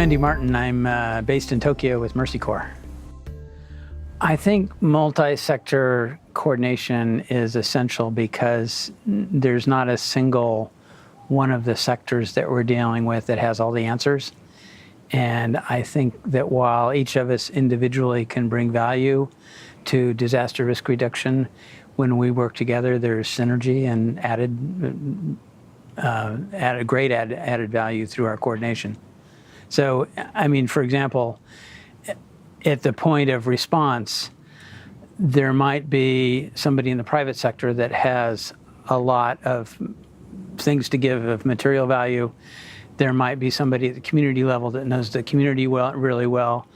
Randy Martin. I'm based in Tokyo with Mercy Corps. I think multi-sector coordination is essential because there's not a single one of the sectors that we're dealing with that has all the answers. And I think that while each of us individually can bring value to disaster risk reduction, when we work together, there's synergy and great added value through our coordination. So, I mean, for example, at the point of response, there might be somebody in the private sector that has a lot of things to give of material value. There might be somebody at the community level that knows the community really well.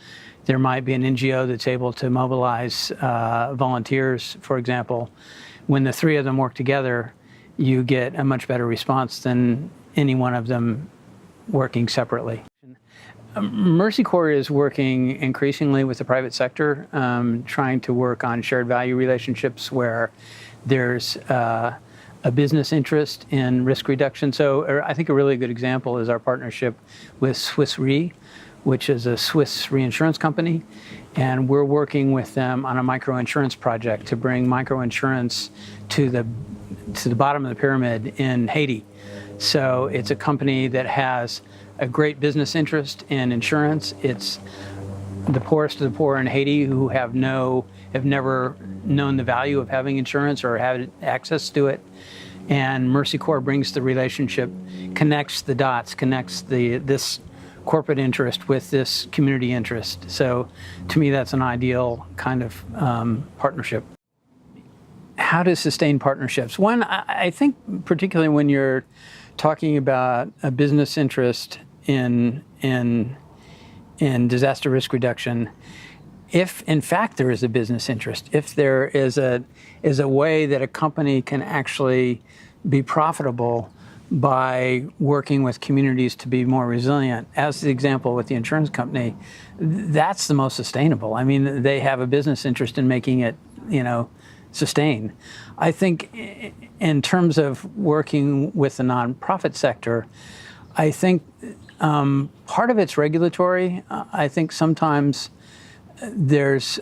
There might be an NGO that's able to mobilize volunteers, for example. When the three of them work together, you get a much better response than any one of them working separately. Mercy Corps is working increasingly with the private sector, trying to work on shared value relationships where there's a business interest in risk reduction. So I think a really good example is our partnership with Swiss Re, which is a Swiss reinsurance company. And we're working with them on a microinsurance project to bring microinsurance to the bottom of the pyramid in Haiti. So it's a company that has a great business interest in insurance. It's the poorest of the poor in Haiti who have never known the value of having insurance or had access to it. And Mercy Corps brings the relationship, connects the dots, connects this corporate interest with this community interest. So to me, that's an ideal kind of partnership. How to sustain partnerships? One, I think particularly when you're talking about a business interest in disaster risk reduction, if in fact there is a business interest, if there is a way that a company can actually be profitable by working with communities to be more resilient, as the example with the insurance company, that's the most sustainable. I mean, they have a business interest in making it, sustain. I think in terms of working with the nonprofit sector, I think part of it's regulatory. I think sometimes there's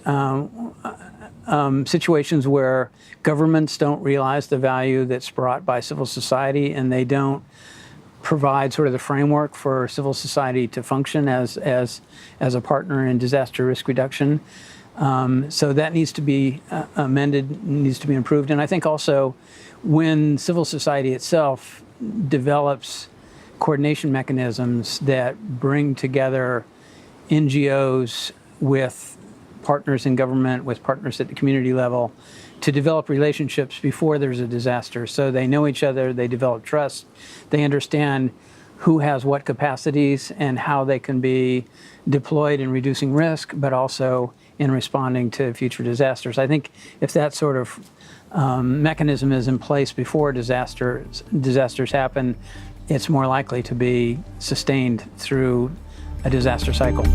situations where governments don't realize the value that's brought by civil society, and they don't provide sort of the framework for civil society to function as a partner in disaster risk reduction. So that needs to be amended, needs to be improved. And I think also when civil society itself develops coordination mechanisms that bring together NGOs with partners in government, with partners at the community level, to develop relationships before there's a disaster. So they know each other, they develop trust, they understand who has what capacities and how they can be deployed in reducing risk, but also in responding to future disasters. I think if that sort of mechanism is in place before disasters happen, it's more likely to be sustained through a disaster cycle.